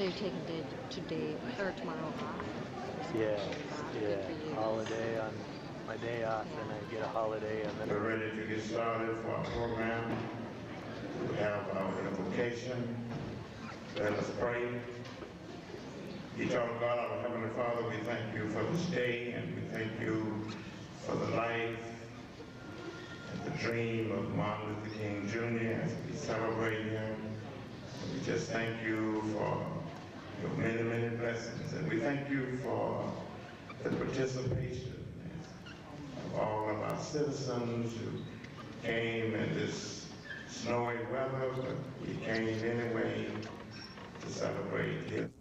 So you're taking today or tomorrow off? Yeah, holiday on my day off, and I get a holiday, and then we're ready to get started for our program. We have our invocation. Let us pray. Eternal God, our Heavenly Father, we thank you for this day, and we thank you for the life and the dream of Martin Luther King Jr. as we celebrate him. And we just thank you for your many, many blessings. And we thank you for the participation of all of our citizens who came in this snowy weather, but we came anyway to celebrate him.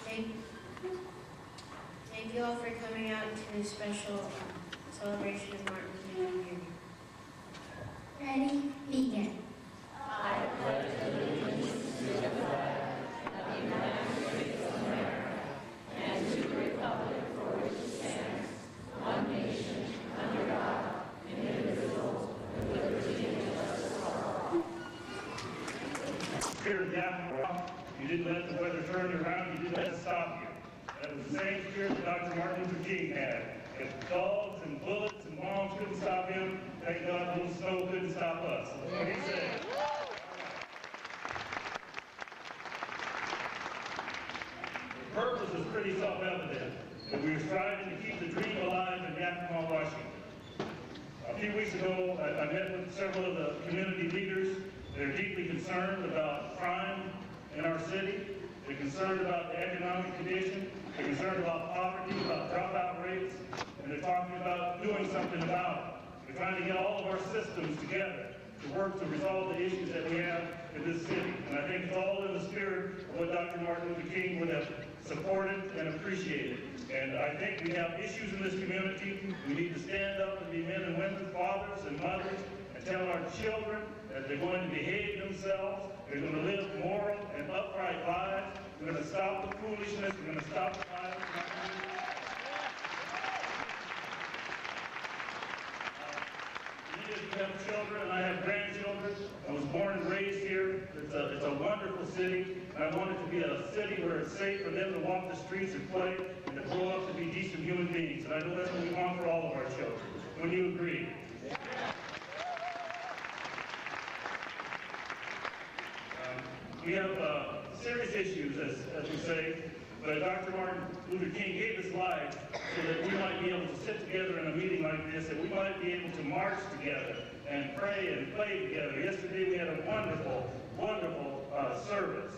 Thank you all for coming out to this special celebration of Martin Luther King Jr. Ready? Begin. I pledge allegiance to the flag of the United States of America and to the republic for which it stands, one nation, under God, indivisible, with liberty and justice for all. Spirit of the you didn't let the weather turn you around, you didn't let it stop you. That was the same spirit that Dr. Martin Luther King had. If dogs and bullets and bombs couldn't stop him, thank God a little snow couldn't stop us. That's what he said. The purpose is pretty self-evident, that we are striving to keep the dream alive in Yakima, Washington. A few weeks ago, I met with several of the community leaders. They're deeply concerned about crime in our city. They're concerned about the economic condition. They're concerned about poverty, about dropout rates, and they're talking about doing something about it. We're trying to get all of our systems together to work to resolve the issues that we have in this city. And I think it's all in the spirit of what Dr. Martin Luther King would have supported and appreciated. And I think we have issues in this community. We need to stand up and be men and women, fathers and mothers, and tell our children that they're going to behave themselves, they're going to live moral and upright lives, we're going to stop the foolishness, we're going to stop the violence. Many of you have children, and I have grandchildren. I was born and raised here. It's a wonderful city, and I want it to be a city where it's safe for them to walk the streets and play, and to grow up to be decent human beings. And I know that's what we want for all of our children. Would you agree? We have serious issues, as we say, but Dr. Martin Luther King gave his life so that we might be able to sit together in a meeting like this, that we might be able to march together and pray and play together. Yesterday we had a wonderful, wonderful service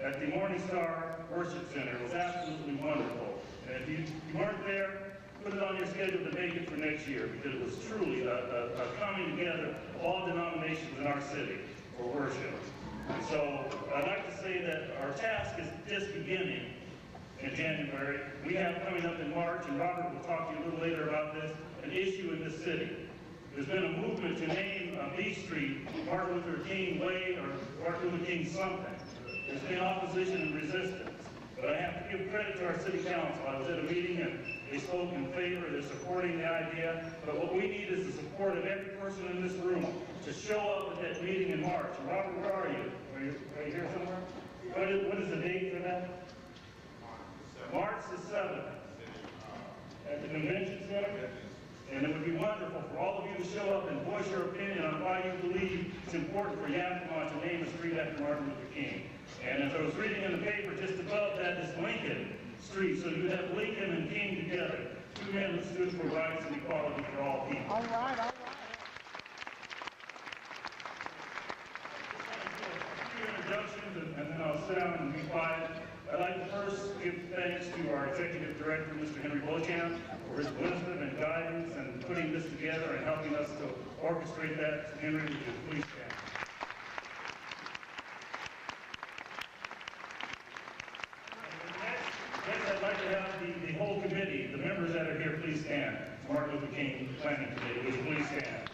at the Morning Star Worship Center. It was absolutely wonderful. And if you weren't there, put it on your schedule to make it for next year, because it was truly a coming together of all denominations in our city for worship. So I'd like to say that our task is just beginning in January. We have coming up in March, and Robert will talk to you a little later about this, an issue in this city. There's been a movement to name B Street Martin Luther King Way or Martin Luther King something. There's been opposition and resistance. But I have to give credit to our city council. I was at a meeting and they spoke in favor, they're supporting the idea. But what we need is the support of every person in this room to show up at that meeting in March. Robert, where are you? Are you here somewhere? What is the date for that? March the 7th. At the convention center? And it would be wonderful for all of you to show up and voice your opinion on why you believe it's important for Yakima to name a street after Martin Luther King. And as I was reading in the paper, just above that is Lincoln Street. So you have Lincoln and King together. Two men who stood for rights and equality for all people. All right, all right. A few introductions, and then I'll sit down and be quiet. I'd like to first give thanks to our executive director, Mr. Henry Beauchamp, for his wisdom and guidance and putting this together and helping us to orchestrate that. Henry, would you please stand? Next, I'd like to have the whole committee, the members that are here, please stand. Martin Luther King Planning Committee, would you please stand?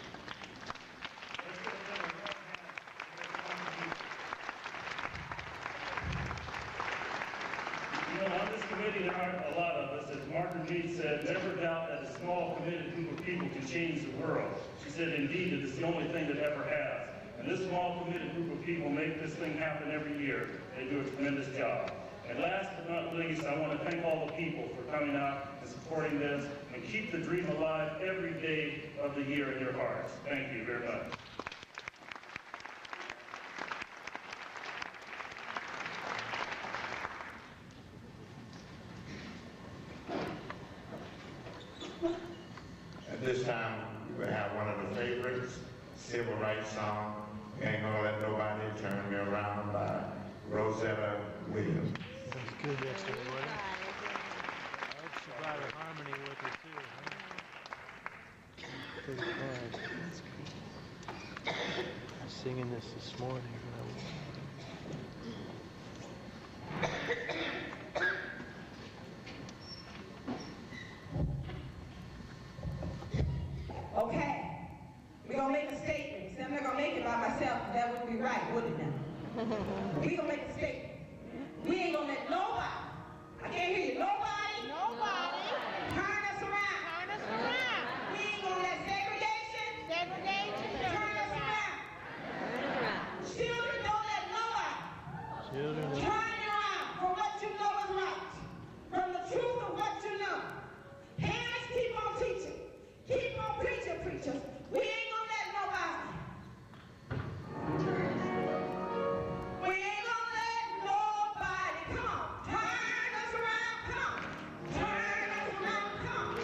On this committee, there aren't a lot of us. As Margaret Mead said, never doubt that a small, committed group of people can change the world. She said, indeed, it is the only thing that ever has. And this small, committed group of people make this thing happen every year. They do a tremendous job. And last but not least, I want to thank all the people for coming out and supporting this, and keep the dream alive every day of the year in your hearts. Thank you very much. At this time, we will have one of the favorites, civil rights song, Ain't Gonna Let Nobody Turn Me Around by Rosetta Williams. That was good yesterday, wasn't it? I hope she brought her harmony with her too, huh? Pretty fun. I was singing this morning when I was... Okay, we're gonna make a statement. See, I'm not gonna make it by myself, that wouldn't be right, would it now? We're gonna make a statement. We ain't gonna let nobody, I can't hear you, nobody turn us around. We ain't gonna let segregation turn us around. Children, don't let nobody turn you around from what you know is right, from the truth of what you know. Parents, keep on teaching. Keep on preaching, preachers. We ain't gonna let nobody. We ain't gonna let nobody. Come on, turn us around. Come on, turn us around. Come on,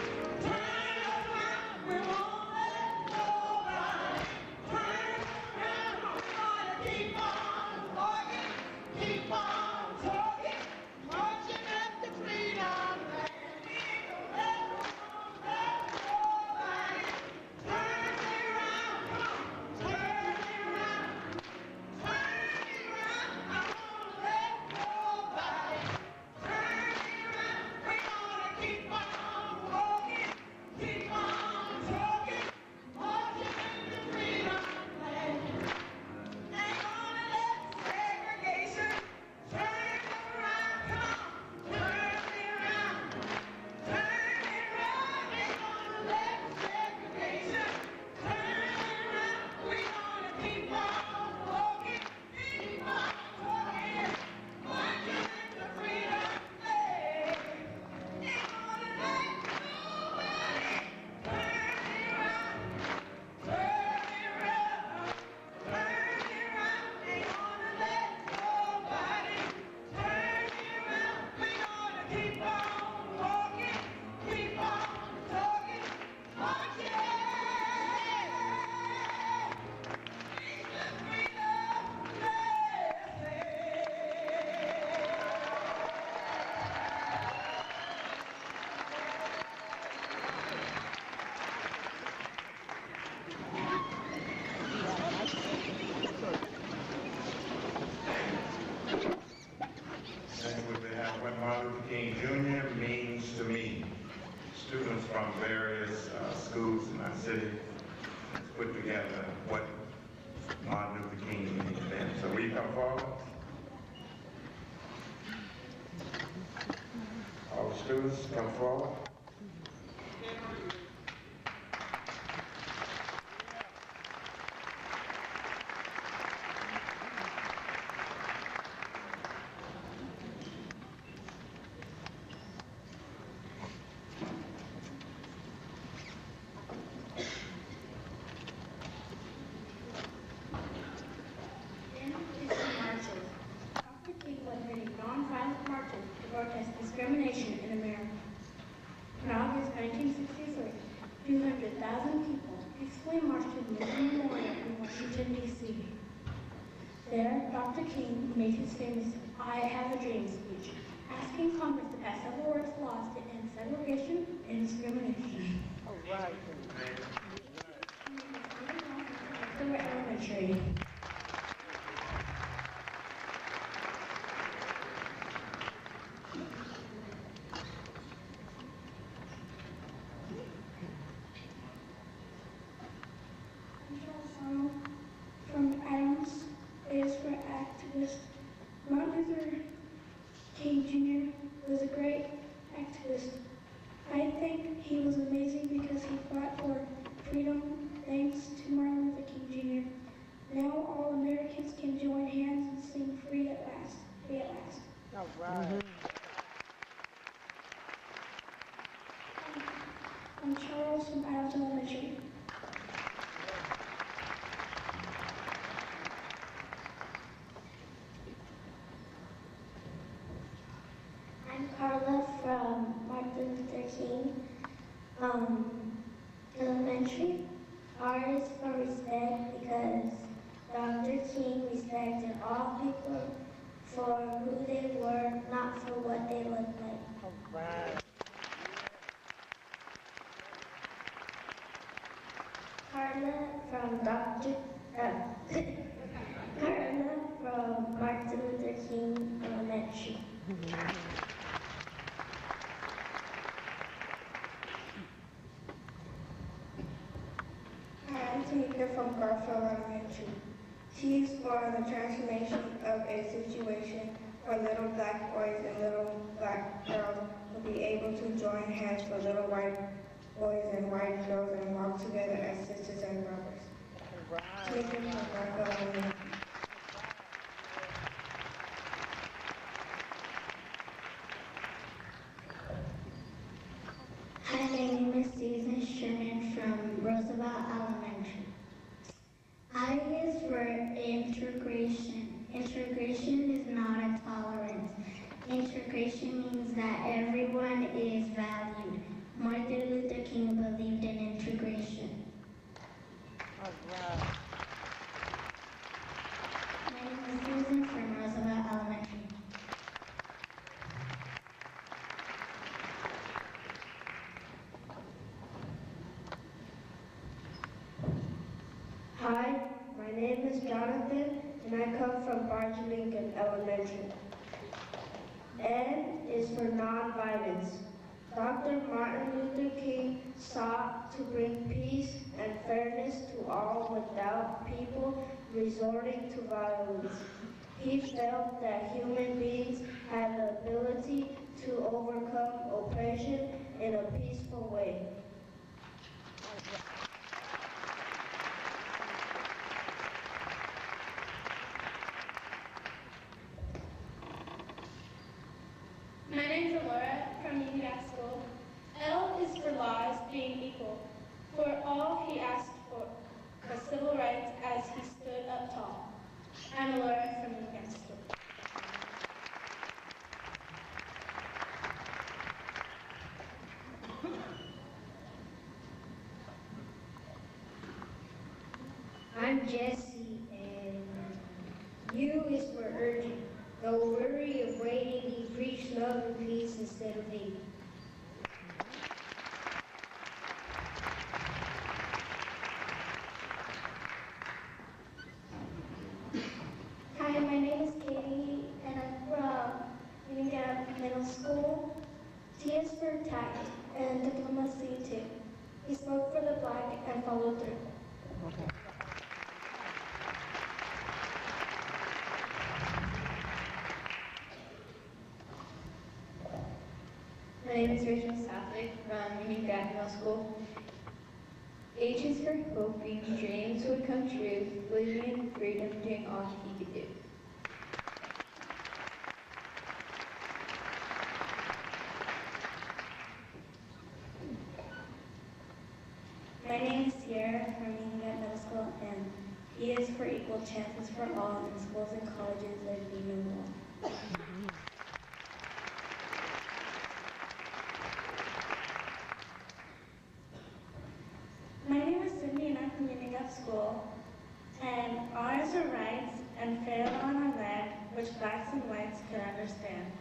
turn us around. We won't let nobody turn us around. We're gonna keep on walking, keep on talking, marching at the freedom flag. We ain't gonna let nobody. What Martin Luther King Jr. means to me. Students from various schools in our city put together what Martin Luther King means to them. So will you come forward? All the students come forward. Discrimination in America. In August 1963, 200,000 people peacefully marched to the Lincoln Memorial in Washington, D.C. There, Dr. King made his famous I Have a Dream speech, asking Congress to pass civil rights laws to end segregation and discrimination. All right. Elementary. From Adams is for activist. Martin Luther King Jr. was a great activist. I think he was amazing because he fought for freedom. Thanks to Martin Luther King Jr. Now all Americans can join hands and sing free at last, free at last. All right. I'm Charles from Adams Elementary. I'm Carla from Martin Luther King Elementary. R is for respect because Dr. King respected all people for who they were, not for what they looked like. All right. Carla from Carla from Martin Luther King Elementary. Hi, I'm Tamika from Garfield Elementary. T is for the transformation of a situation where little black boys and little black girls will be able to join hands for little white boys and white girls and walk together as sisters and brothers. All right. Tamika from Garfield Elementary. Hi, my name is Susan Sherman from Roosevelt Elementary. I is for integration. Integration is not a tolerance. Integration means that everyone is valued. Martin Luther King believed in integration. All right. My name is Susan from Roosevelt Elementary. Hi, my name is Jonathan and I come from Barge Lincoln Elementary. N is for nonviolence. Dr. Martin Luther King sought to bring peace and fairness to all without people resorting to violence. He felt that human beings had the ability to overcome oppression in a peaceful way. My name is Laura from Union School. L is for laws being equal. For all he asked for civil rights as he stood up tall. I'm Laura from Union School. I'm Jesse, and U is for urgent. Don't worry of waiting, he preached love and peace instead of hate. Hi, my name is Katie, and I'm from Union Middle School. T is for tact and diplomacy too. He spoke for the black and followed through. My name is Rachel Southwick from Union Middle School. H is for hoping dreams would come true, living in freedom, doing all he could do. My name is Sierra from Union Middle School, and E is for equal chances for all in schools and colleges that be no more. My name is Cindy, and I'm from Union School, and ours are rights and fair on our land, which blacks and whites can understand.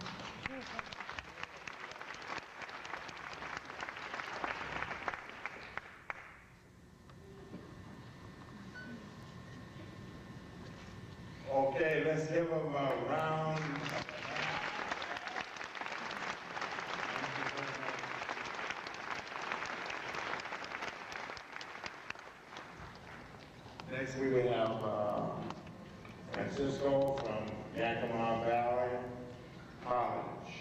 Okay, let's give them a round. Next we will have Francisco from Yakima Valley College.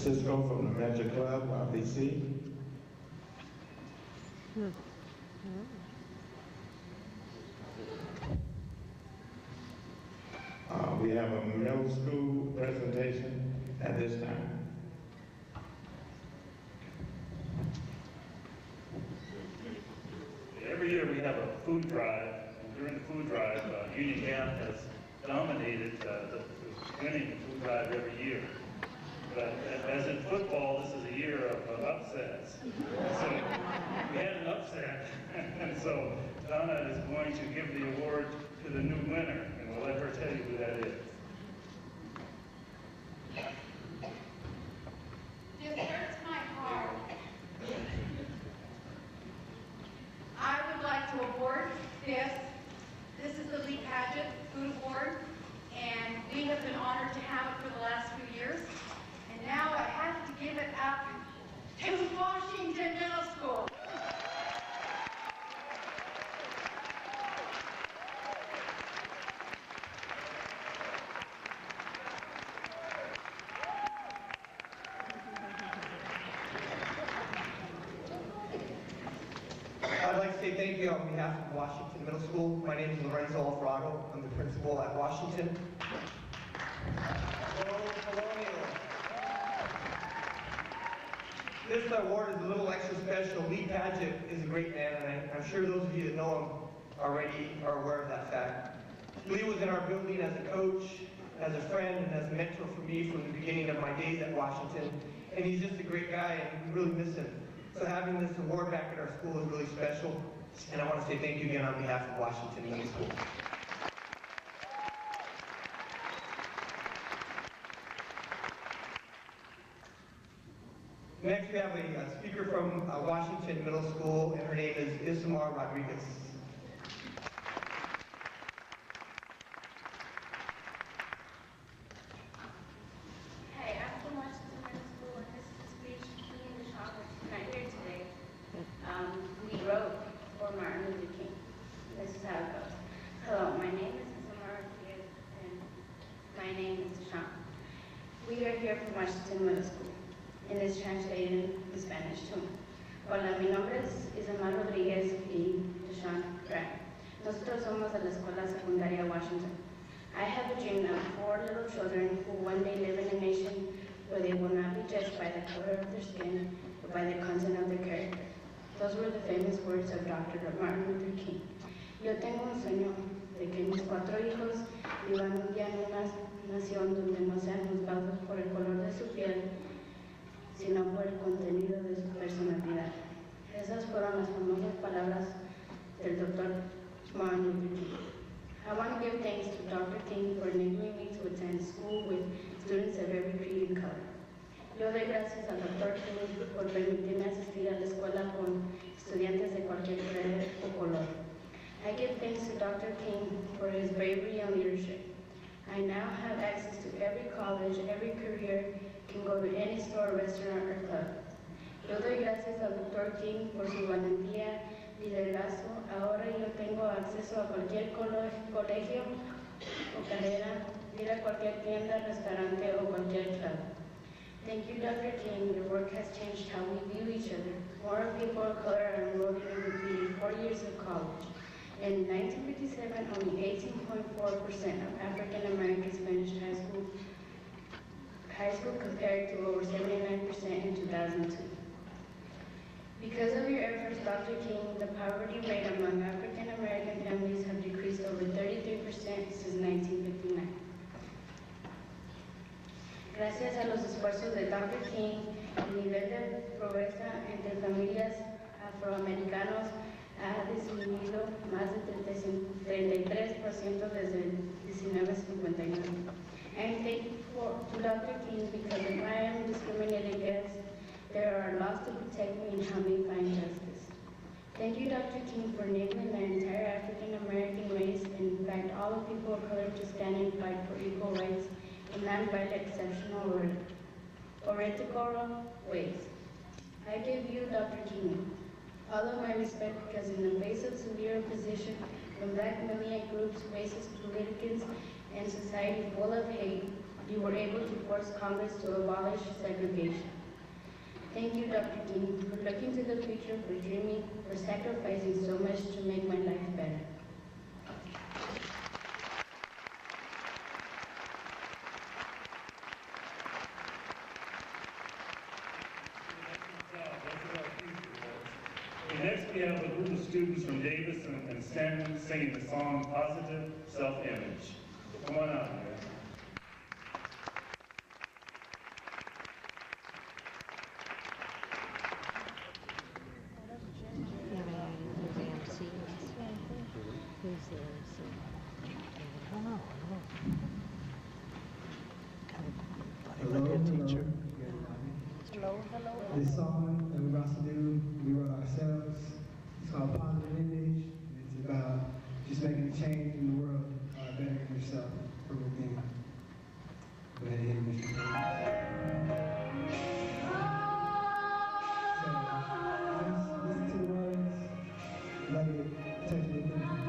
Cisco from the Metro Club, RBC. We have a middle school presentation at this time. Every year we have a food drive, and during the food drive, Union Gap has dominated the winning the food drive every year. But as in football, this is a year of upsets. So we had an upset, and so Donna is going to give the award to the new winner, and we'll let her tell you who that is. This hurts my heart. I would like to award this. This is the Lee Paget Food Award, and we have been honored to have it for the last few years. And now I have to give it up to Washington Middle School. I'd like to say thank you on behalf of Washington Middle School. My name is Lorenzo Alvarado. I'm the principal at Washington. This award is a little extra special. Lee Paget is a great man, and I'm sure those of you that know him already are aware of that fact. Lee was in our building as a coach, as a friend, and as a mentor for me from the beginning of my days at Washington. And he's just a great guy, and we really miss him. So having this award back at our school is really special, and I want to say thank you again on behalf of Washington Middle School. Next, we have a speaker from Washington Middle School, and her name is Isamar Rodriguez. Hey, I'm from Washington Middle School, and this is a speech me and Deshaun are not here today. We wrote for Martin Luther King. This is how it goes. Hello, my name is Isamar Rodriguez, and my name is Deshaun. We are here from Washington Middle School. And it's translated in Spanish too. Hola, mi nombre es Isamar Rodríguez y Deshaun Grant. Nosotros somos de la Escuela Secundaria Washington. I have a dream that 4 little children who one day live in a nation where they will not be judged by the color of their skin, but by the content of their character. Those were the famous words of Dr. Martin Luther King. Yo tengo un sueño de que mis 4 hijos vivan un día en una nación donde no sean juzgados por el color de su piel, sino por el contenido de su personalidad. Esas fueron las famosas palabras del Dr. Martin Luther King. I want to give thanks to Dr. King for enabling me to attend school with students of every creed and color. Yo doy gracias al Dr. King por permitirme asistir a la escuela con estudiantes de cualquier credo o color. I give thanks to Dr. King for his bravery and leadership. I now have access to every college, every career, can go to any store, restaurant, or club. Yo doy gracias al Dr. King por su valentía, liderazgo. Ahora yo tengo acceso a cualquier colegio o carrera, ir a cualquier tienda, restaurante o cualquier club. Thank you, Dr. King. Your work has changed how we view each other. More people of color are enrolled in the 4 years of college. In 1957, only 18.4% of African Americans finished high school compared to over 79% in 2002. Because of your efforts, Dr. King, the poverty rate among African American families have decreased over 33% since 1959. Gracias a los esfuerzos de Dr. King, el nivel de pobreza entre familias afroamericanos ha disminuido más de 33% desde 1959. And thankful to Dr. King because if I am discriminated against, there are laws to protect me and help me find justice. Thank you, Dr. King, for enabling the entire African American race and in fact all of people of color to stand and fight for equal rights in nonviolent, exceptional, or rhetorical ways. I give you, Dr. King, all of my respect because in the face of severe opposition from black militant groups, racist politicans, and society full of hate, you were able to force Congress to abolish segregation. Thank you, Dr. King, for looking to the future, for dreaming, for sacrificing so much to make my life better. Okay, next we have a group of students from Davis and Stanton singing the song Positive Self-Image. Come on out, man. Yeah, who's the MC? Who's the MC? I don't know. Hello. Hello, hello. This song that we're about to do, we wrote ourselves. It's called Positive Image. It's about just making a change in the world, bettering yourself from within. Go ahead and hit me, Mr. So, listen to the words, let it touch your thinking.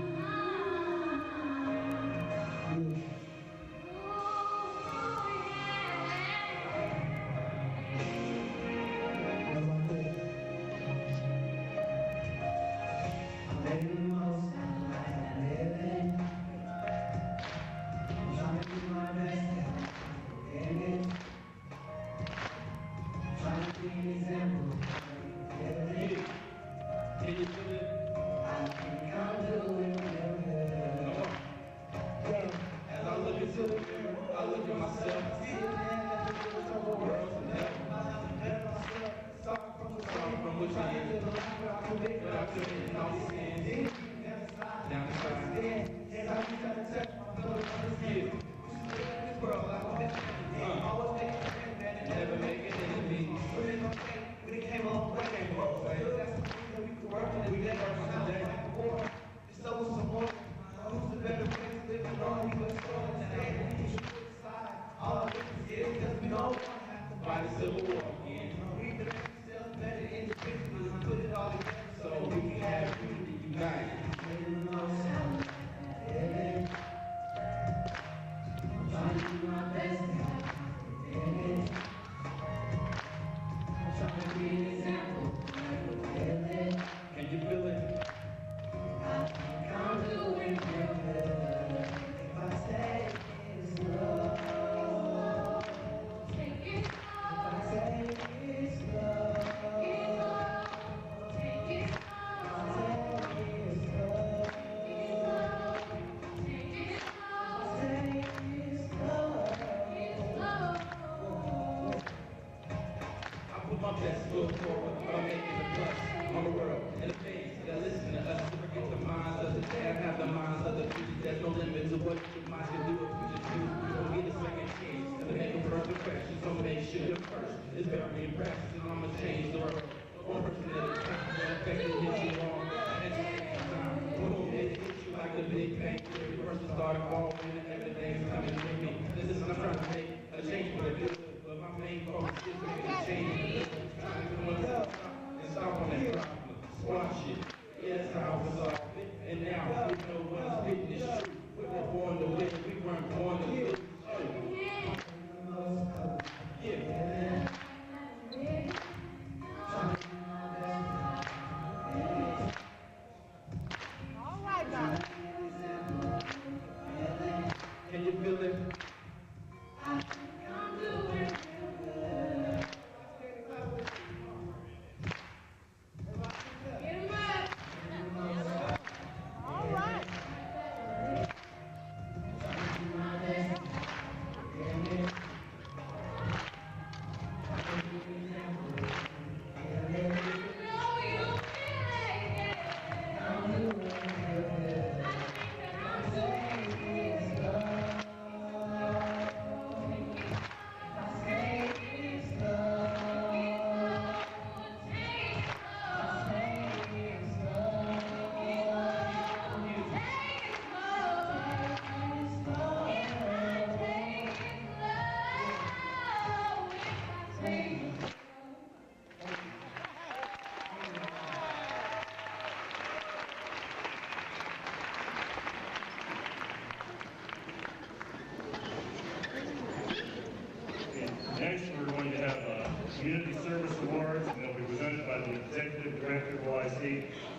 Executive Director of OIC,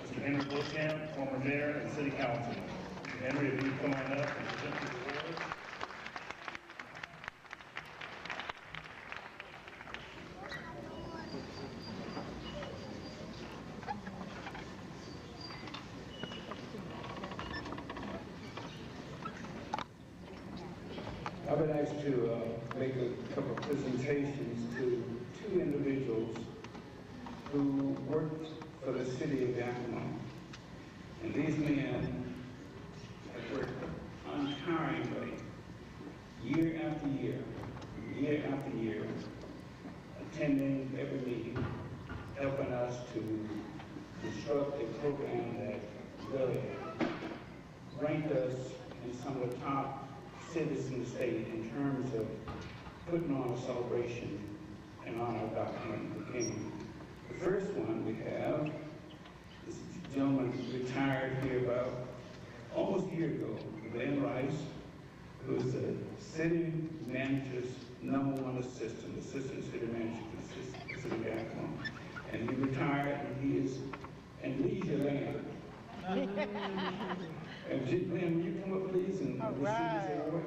Mr. Henry Bullchamp, former mayor and city councilman. Mr. Henry, if you come on up and present the award. I've been asked to make a couple of presentations to two individuals who worked for the city of Yakima. And these men have worked untiringly, year after year, attending every meeting, helping us to construct a program that really ranked us in some of the top cities in the state in terms of putting on a celebration in honor of Dr. Martin Luther King. The first one we have, this gentleman retired here about almost a year ago, Glenn Rice, who is the city manager's #1 assistant city manager for the city of Yakima. And he retired, and he is in leisure land. And Glenn, will you come up, please, and receive this award?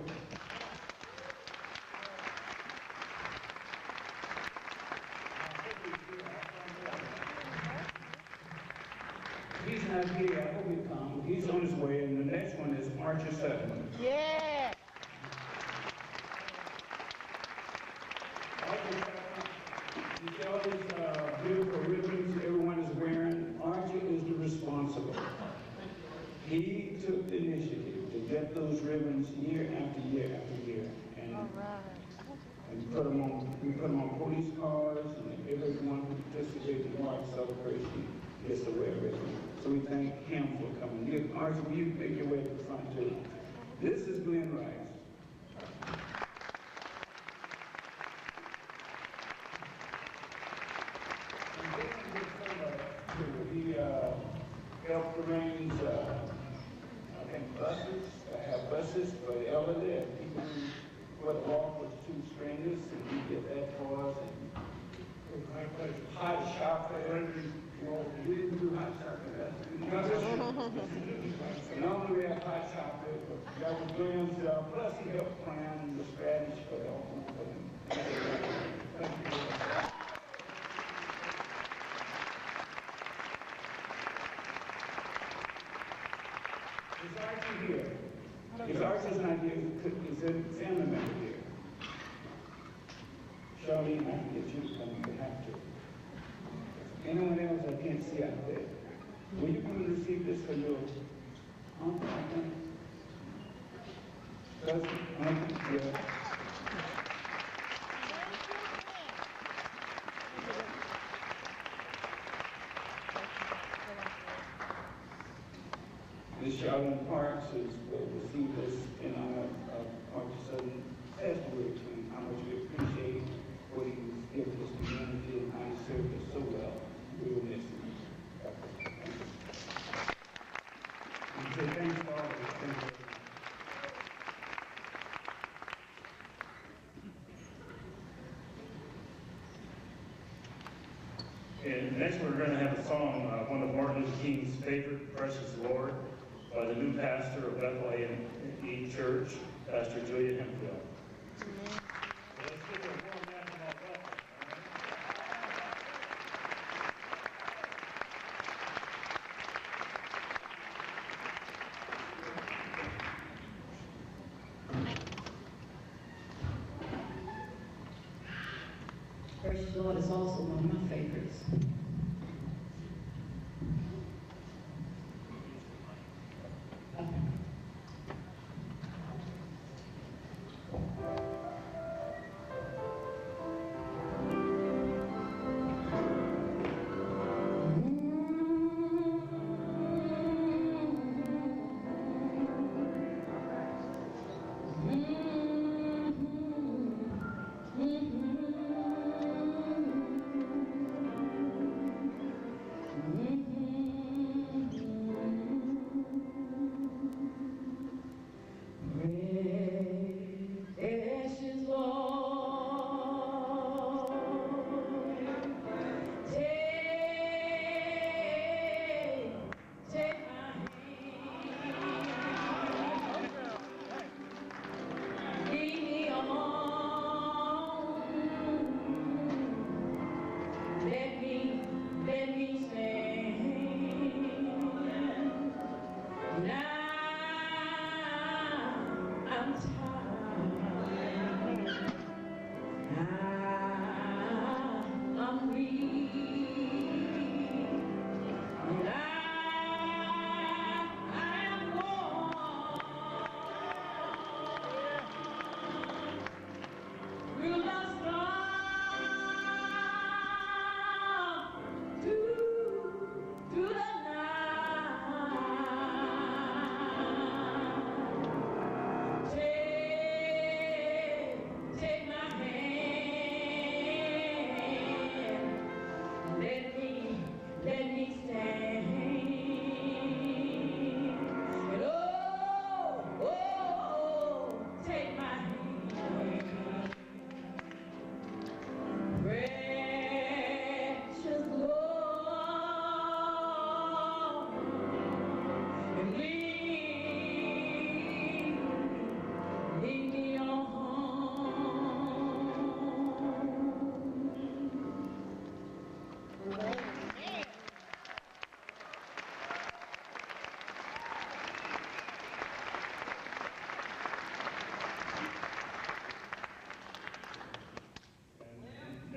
He's not here. I hope he comes. He's on his way, and the next one is Archer Sutton. Yeah. You see all these beautiful ribbons everyone is wearing? Archer is the responsible. He took the initiative to get those ribbons year after year after year. And, and we put them on police cars, and everyone who participated in the March celebration gets to wear a ribbon. So we thank him for coming. Archer, will you make your way to the front too? This is Glenn Rice. He helped arrange, I think, buses. I have buses for the elderly and people who were walk with two strangers, and we get that for us. And hot chocolate. We didn't do hot chocolate. Normally we have hot chocolate, but that was Glenn's. Plus he helped plan the strategy for the whole thing. Thank you. Is Archie here? Is Archie's not here? Is a family member here? Charlene, I can get you to come if you have to. Anyone else I can't see out there? Will you come and receive this for your uncle, I think? Cousin, uncle, yeah. Ms. Charlene Parks will receive this in honor of Archie Sutton. Passed away to him, how much we appreciate what he was giving this community and how he served us so well. We will miss him. And say thanks to all of you. Thank you. And next we're going to have a song, one of Martin Luther King's favorite, Precious Lord, by the new pastor of Bethel A&E Church, Pastor Julia Hemphill. So let's give her a warm welcome on Bethel. Precious Lord is also one of my favorites.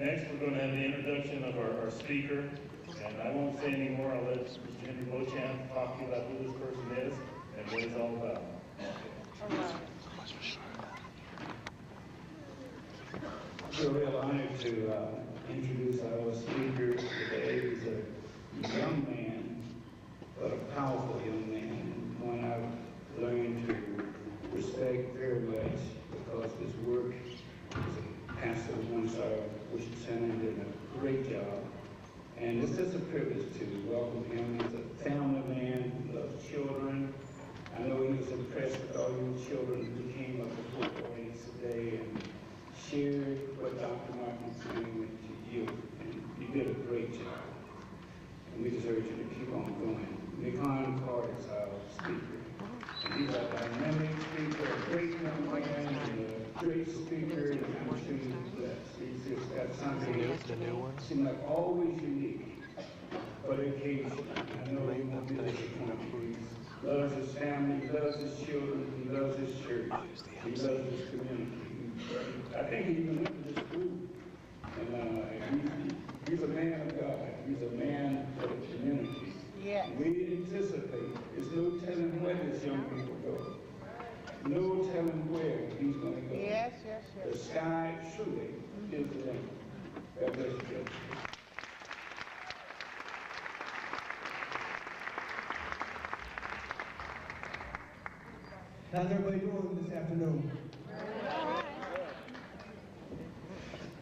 Next, we're going to have the introduction of our speaker. And I won't say any more. I'll let Mr. Henry Beauchamp talk to you about who this person is and what it's all about. It's a real honor to introduce our speaker today. He's a young man, but a powerful young man, one I've learned to respect very much because his work as a pastor of one side of Worship Center did a great job. And it's just a privilege to welcome him. He's a family man who loves children. I know he was impressed with all you children who came up before the audience today and shared what Dr. Martin was saying to you. And you did a great job. And we just urge you to keep on going. Nikon Carter is our speaker. And he's a dynamic speaker, a great young man, and a great speaker, and I'm sure he's blessed. He's just got something that seems like always unique, but occasionally. I know he won't be disappointed. He loves his family, he loves his children, he loves his church, he loves his community. I think he even went to this school. And he's a man of God. He's a man for the community. Yeah. We anticipate. There's no telling where this young people go. No telling where he's going to go. Yes, yes, yes. The sky truly is the limit. God bless you. How's everybody doing this afternoon?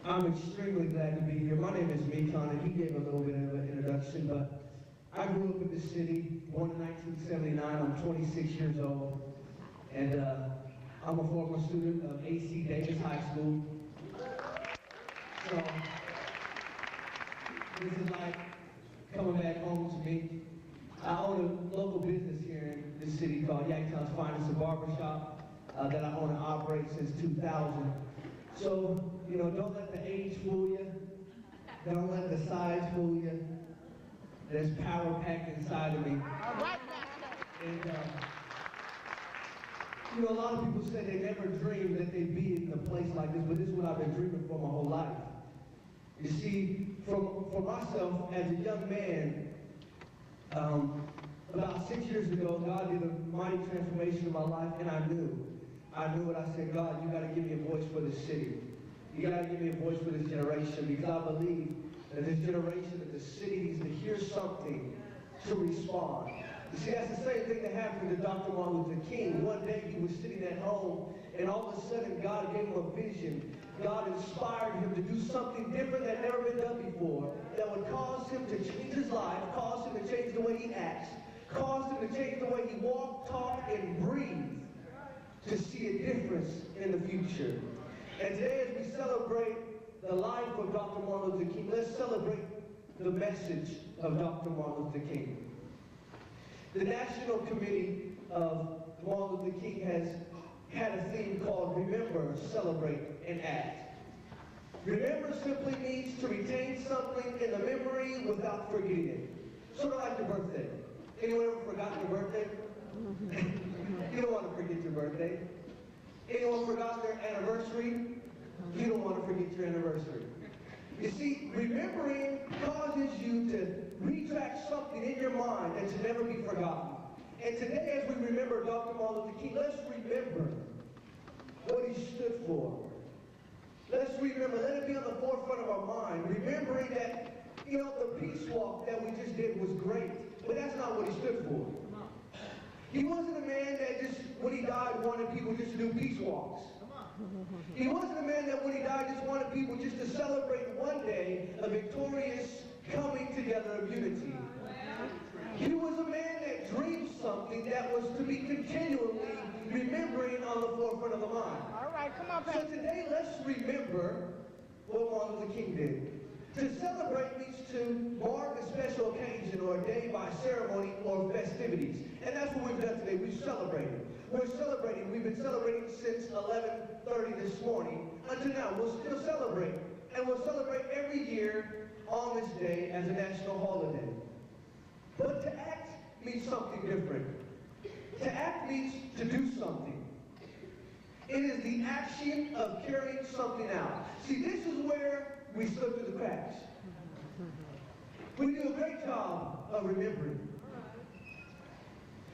I'm extremely glad to be here. My name is Mekon, and he gave a little bit of an introduction, but I grew up in the city, born in 1979. I'm 26 years old, and I'm a former student of A.C. Davis High School. So this is like coming back home to me. I own a local business here in the city called Yanktown's Finest, a barbershop that I own and operate since 2000. So, you know, don't let the age fool you. Don't let the size fool you. There's power packed inside of me. And, you know, a lot of people say they never dreamed that they'd be in a place like this, but this is what I've been dreaming for my whole life. You see, for myself, as a young man, about 6 years ago, God did a mighty transformation in my life, and I knew it. I said, God, you got to give me a voice for this city. You got to give me a voice for this generation, because I believe that this generation, that the city needs to hear something to respond. You see, that's the same thing that happened to Dr. Martin Luther King. One day he was sitting at home, and all of a sudden God gave him a vision. God inspired him to do something different that had never been done before, that would cause him to change his life, cause him to change the way he acts, cause him to change the way he walked, talked, and breathed, to see a difference in the future. And today, as we celebrate the life of Dr. Martin Luther King, let's celebrate the message of Dr. Martin Luther King. The National Committee of Martin Luther King has had a theme called Remember, Celebrate, and Act. Remember simply means to retain something in the memory without forgetting it. Sort of like your birthday. Anyone ever forgotten your birthday? You don't want to forget your birthday. Anyone forgot their anniversary? You don't want to forget your anniversary. You see, remembering causes you to retract something in your mind and to never be forgotten. And today, as we remember Dr. Martin Luther King, let's remember what he stood for. Let's remember, let it be on the forefront of our mind, remembering that, you know, the peace walk that we just did was great, but that's not what he stood for. He wasn't a man that just, when he died, wanted people just to do peace walks. He wasn't a man that when he died just wanted people just to celebrate one day a victorious coming together of unity. He was a man that dreamed something that was to be continually remembering on the forefront of the mind. All right, come on, Pastor. So today, let's remember what Martin Luther King did. To celebrate means to mark a special occasion or a day by ceremony or festivities. And that's what we've done today. We've celebrated. We're celebrating. We've been celebrating since 11:30 this morning until now. We'll still celebrate. And we'll celebrate every year on this day as a national holiday. But to act means something different. To act means to do something. It is the action of carrying something out. See, this is where we slip through the cracks. We do a great job of remembering.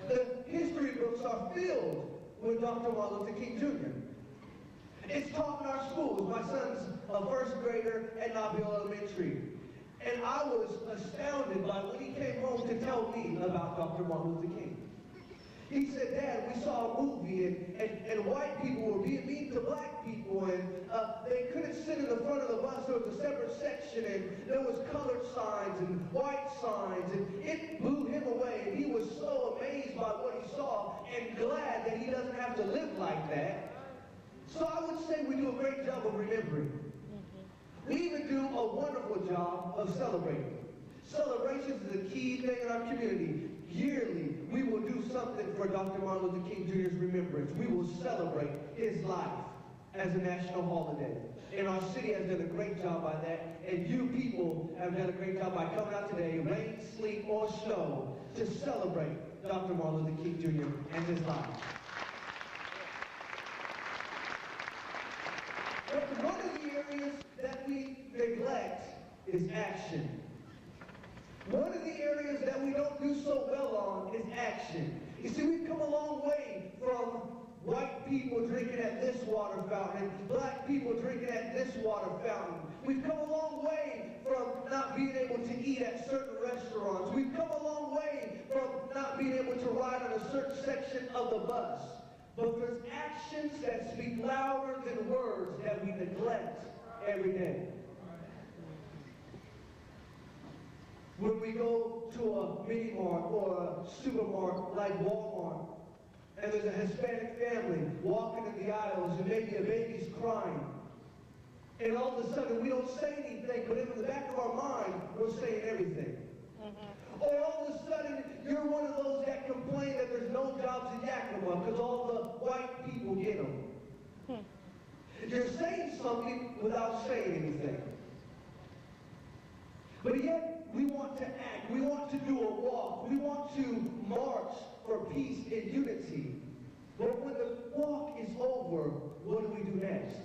The history books are filled with Dr. Martin Luther King Jr. It's taught in our schools. My son's a first grader at Nobile Elementary. And I was astounded by when he came home to tell me about Dr. Martin Luther King. He said, Dad, we saw a movie and white people were being mean to black people and they couldn't sit in the front of the bus. There was a separate section and there was colored signs and white signs and it blew him away. And he was so amazed by what he saw and glad that he doesn't have to live like that. So I would say we do a great job of remembering. We even do a wonderful job of celebrating. Celebrations is a key thing in our community. Yearly, we will do something for Dr. Martin Luther King Jr.'s remembrance. We will celebrate his life as a national holiday. And our city has done a great job by that. And you people have done a great job by coming out today, rain, sleet, or snow, to celebrate Dr. Martin Luther King Jr. and his life. But one of the areas that we neglect is action. One of the areas that we don't do so well on is action. You see, we've come a long way from white people drinking at this water fountain and black people drinking at this water fountain. We've come a long way from not being able to eat at certain restaurants. We've come a long way from not being able to ride on a certain section of the bus. But there's actions that speak louder than words that we neglect every day. When we go to a mini mart or a supermarket like Walmart, and there's a Hispanic family walking in the aisles and maybe a baby's crying, and all of a sudden we don't say anything, but in the back of our mind, we're saying everything. Or all of a sudden, you're one of those that complain that there's no jobs in Yakima because all the white people get them. You're saying something without saying anything. But yet, we want to act. We want to do a walk. We want to march for peace and unity. But when the walk is over, what do we do next?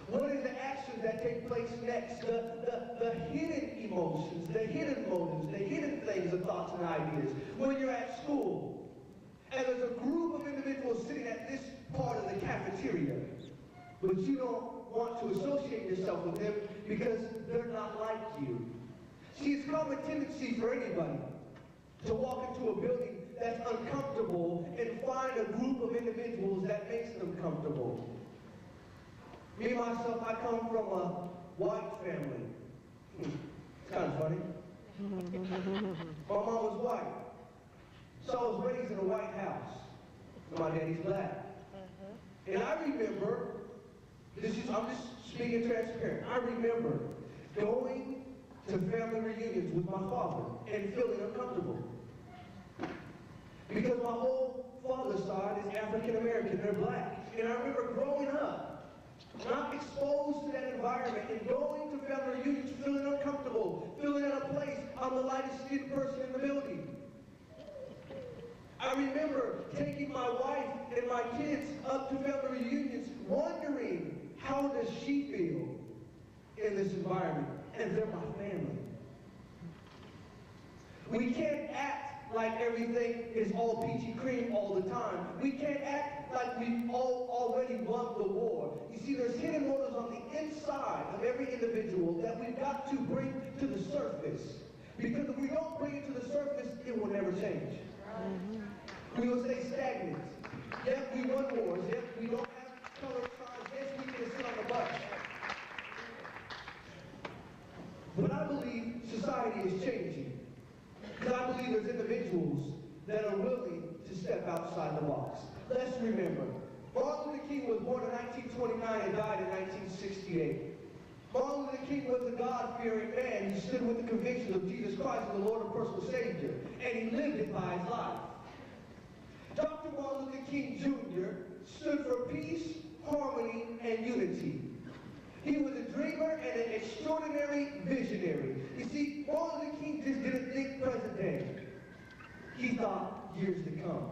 What are the actions that take place next? The hidden emotions, the hidden motives, the hidden things, the thoughts and ideas. When you're at school, and there's a group of individuals sitting at this part of the cafeteria, but you don't want to associate yourself with them because they're not like you. See, it's a common tendency for anybody to walk into a building that's uncomfortable and find a group of individuals that makes them comfortable. Me, myself, I come from a white family. It's kind of funny. My mom was white. So I was raised in a white house. My daddy's black. And I remember, I'm just speaking transparent. I remember going to family reunions with my father and feeling uncomfortable. Because my whole father's side is African American, they're black. And I remember growing up, not exposed to that environment and going to family reunions feeling uncomfortable, feeling out of place. I'm the lightest skinned person in the building. I remember taking my wife and my kids up to family reunions, wondering how does she feel in this environment, and they're my family. We can't act like everything is all peachy cream all the time. We can't act like we've already won the war. You see, there's hidden motives on the inside of every individual that we've got to bring to the surface. Because if we don't bring it to the surface, it will never change. We will stay stagnant. Yes, we won wars. Yes, we don't have colored signs. Yes, we can sit on the bus. But I believe society is changing. Because I believe there's individuals that are willing to step outside the box. Let's remember, Martin Luther King was born in 1929 and died in 1968. Martin Luther King was a God-fearing man. He stood with the convictions of Jesus Christ as the Lord and personal Savior, and he lived it by his life. Dr. Martin Luther King Jr. stood for peace, harmony, and unity. He was a dreamer and an extraordinary visionary. You see, Martin Luther King just didn't think present day. He thought years to come.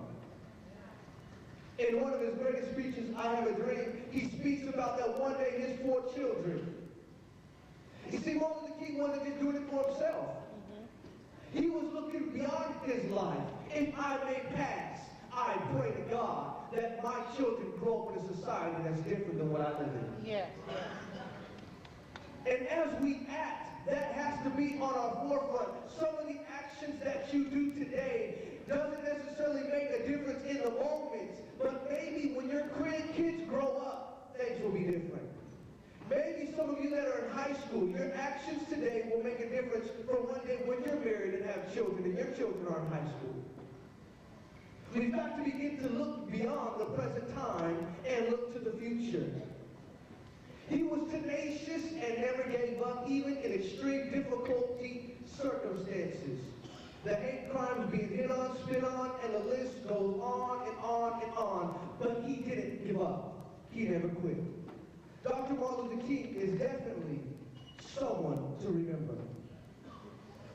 In one of his greatest speeches, I Have a Dream, he speaks about that one day his 4 children You see, Martin Luther King wasn't just doing it for himself. He was looking beyond his life. If I may pass, I pray to God that my children grow up in a society that's different than what I live in. Yes, yes. And as we act, that has to be on our forefront. Some of the actions that you do today doesn't necessarily make a difference in the moment, but maybe when your kids grow up, things will be different. Maybe some of you that are in high school, your actions today will make a difference for one day when you're married and have children and your children are in high school. We've got to begin to look beyond the present time and look to the future. He was tenacious and never gave up, even in extreme difficulty circumstances. The hate crimes being hit on, spit on, and the list goes on and on and on. But he didn't give up. He never quit. Dr. Martin Luther King is definitely someone to remember.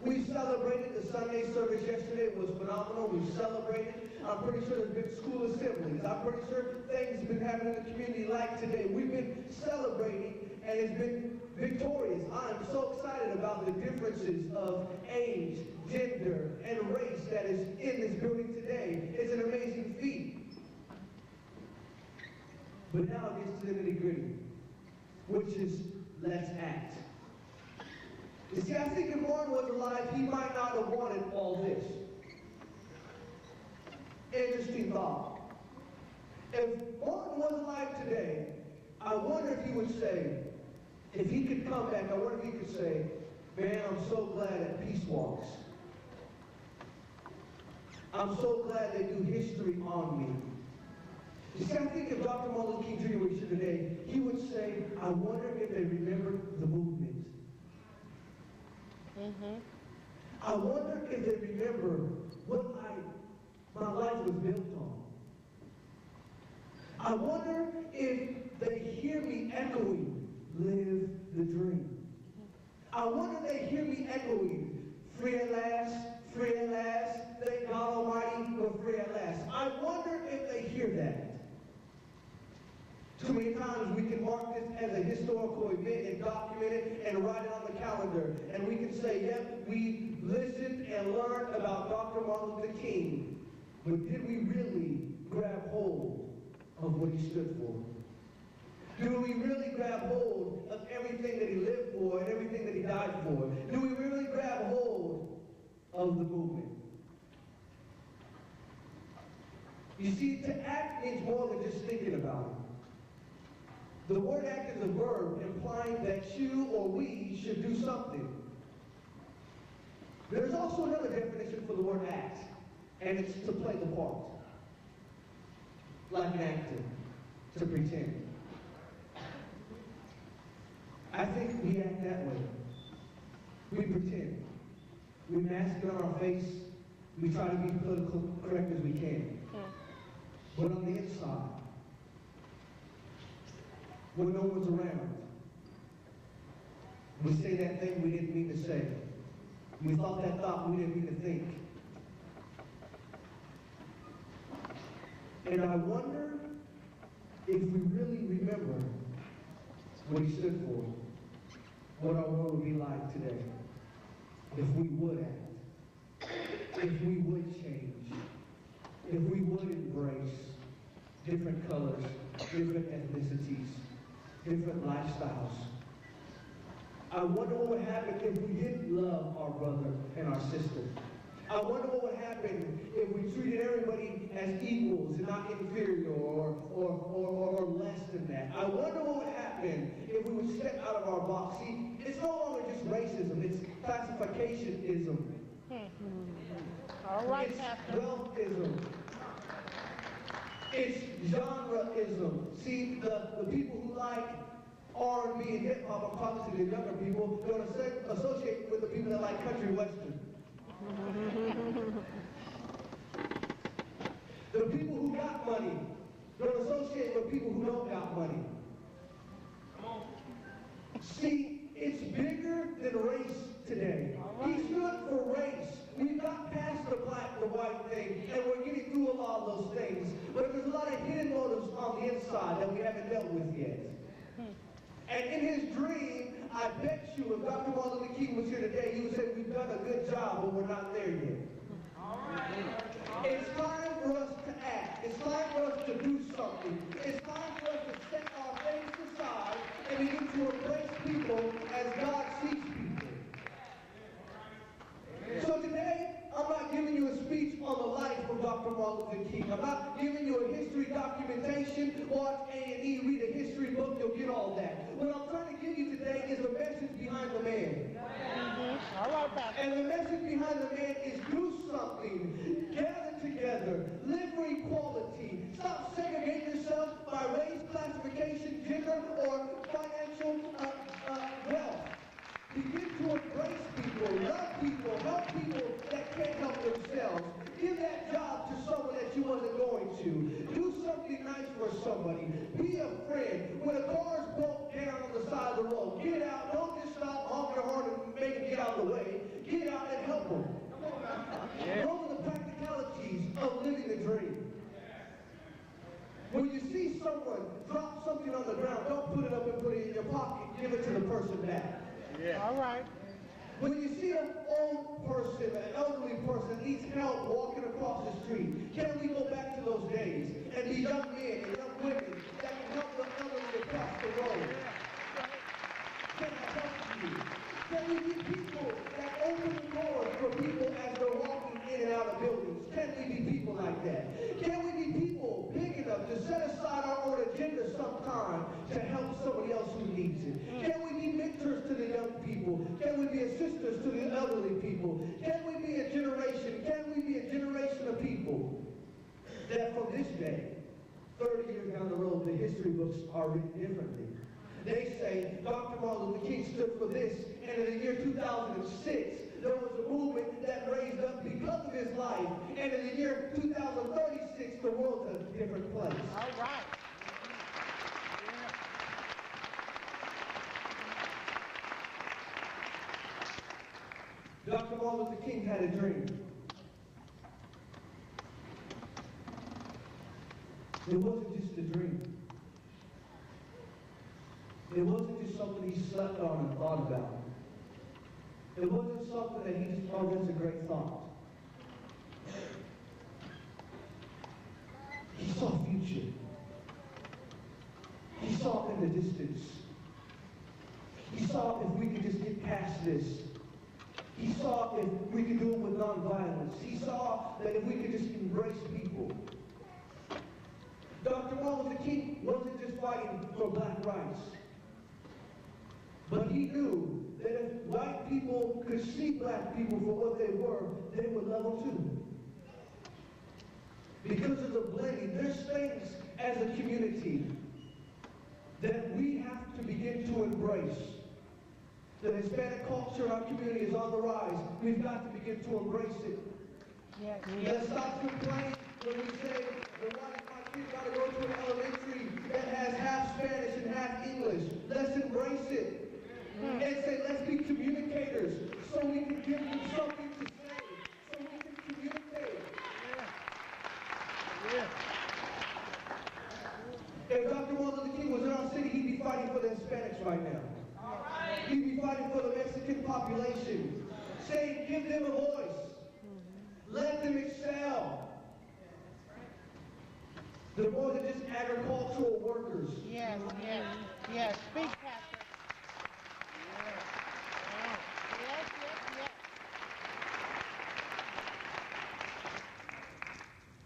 We celebrated the Sunday service yesterday. It was phenomenal. We celebrated. I'm pretty sure there's been school assemblies. I'm pretty sure things have been happening in the community like today. We've been celebrating, and it's been victorious. I'm so excited about the differences of age, gender, and race that is in this building today. It's an amazing feat. But now it gets to the nitty-gritty, which is let's act. You see, I think if Martin was alive, he might not have wanted all this. Interesting thought. If Martin was alive today, I wonder if he would say, if he could come back, I wonder if he could say, man, I'm so glad at peace walks. I'm so glad they do history on me. You see, I think if Dr. Martin Luther King Jr. was here today, he would say, I wonder if they remember the movement. I wonder if they remember what my life was built on. I wonder if they hear me echoing, live the dream. I wonder if they hear me echoing, free at last, thank God Almighty, we're free at last. I wonder if they hear that. Too many times we can mark this as a historical event and document it and write it on the calendar. And we can say, yep, we listened and learned about Dr. Martin Luther King. But did we really grab hold of what he stood for? Do we really grab hold of everything that he lived for and everything that he died for? Do we really grab hold of the movement? You see, to act means more than just thinking about it. The word act is a verb implying that you or we should do something. There's also another definition for the word act, and it's to play the part. Like an actor, to pretend. I think we act that way. We pretend. We mask it on our face. We try to be politically correct as we can. But on the inside, when no one's around, we say that thing we didn't mean to say. We thought that thought we didn't mean to think. And I wonder if we really remember what he stood for, what our world would be like today. If we would act, if we would change, if we would embrace different colors, different ethnicities, different lifestyles. I wonder what would happen if we didn't love our brother and our sister. I wonder what would happen if we treated everybody as equals and not inferior or less than that. I wonder what would happen if we would step out of our box. See, it's no longer just racism, it's classificationism. All right, it's Pastor. wealthism. It's genreism. See, the people who like R&B and hip-hop, I'm talking to the younger people, don't associate with the people that like country western. The people who got money don't associate with people who don't got money. See, it's bigger than race today. He stood for race. We've got past the black, the white thing, and we're getting through a lot of those things. But there's a lot of hidden motives on the inside that we haven't dealt with yet. And in his dream I bet you if Dr. Martin Luther King was here today, he would say, we've done a good job, but we're not there yet. It's time for us to act. It's time for us to do something. It's time for us to set our faith aside and begin to embrace people as God sees people. So today, I'm not giving you a speech on the life of Dr. Martin Luther King. I'm not giving you a history documentation. Watch A&E, read a history book, you'll get all that. What I'm trying to give you today is the message behind the man. And the message behind the man is do something. Gather together. Live for equality. Stop segregating yourself by race, classification, gender, or financial wealth. Begin to embrace people, love people, help people that can't help themselves. Give that job to someone that you wasn't going to. Do something nice for somebody. Be a friend. When a car's broke down on the side of the road, get out. Don't just stop, honk your horn, and make them get out of the way. Get out and help them. Those are the practicalities of living the dream. When you see someone drop something on the ground, don't put it up and put it in your pocket. Give it to the person back. Yeah. All right. When you see an old person, an elderly person that needs help walking across the street, can we go back to those days and be young men and young women that can help the elderly across the road? Can I help you? Can we be people that open the doors for people as they're walking in and out of buildings? Can we be people like that? Can we be people big enough to set aside our own agenda sometime to help somebody else who needs it? Can we be mentors to the young people? Can we be assistants to the elderly people? Can we be a generation of people that from this day, 30 years down the road, the history books are written differently? They say Dr. Martin Luther King stood for this, and in the year 2006, there was a movement that raised up because of his life, and in the year 2036, the world's a different place. All right. Dr. Martin Luther King had a dream. It wasn't just a dream. It wasn't just something he slept on and thought about. It wasn't something that he just, oh, that's a great thought. He saw future. He saw in the distance. He saw if we could just get past this. He saw if we could do it with nonviolence. He saw that if we could just embrace people. Dr. Martin Luther King wasn't just fighting for black rights. But he knew that if white people could see black people for what they were, they would love them too. Because of the blending, there's things as a community that we have to begin to embrace. The Hispanic culture in our community is on the rise. We've got to begin to embrace it. Yes. Let's stop complaining when we say, why does my kid got to go to an elementary that has half Spanish and half English? Let's embrace it. And say, let's be communicators so we can give them something to say, so we can communicate. If Dr. Martin Luther King was in our city, he'd be fighting for the Hispanics right now. He'd be fighting for the Mexican population, saying, give them a voice. Let them excel. They're more than just agricultural workers. Yes, yes, yes. Speak, Pastor. Yes, yes,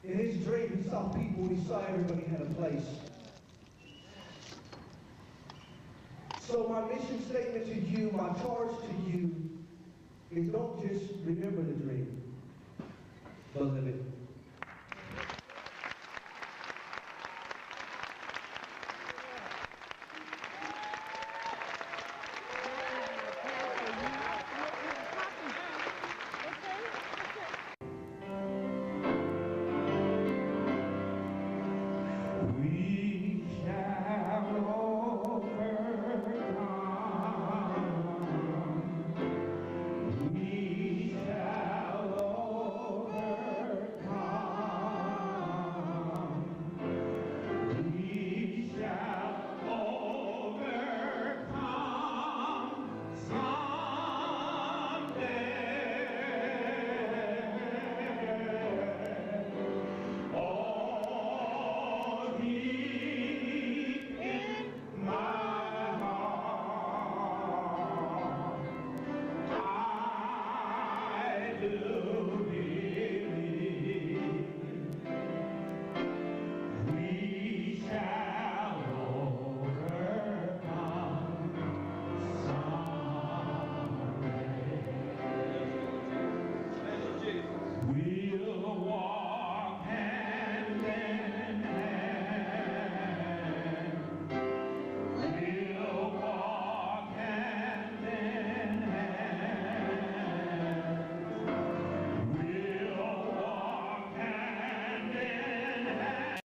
yes. In his dream, he saw people, he saw everybody had a place. So my mission statement to you, my charge to you, is don't just remember the dream.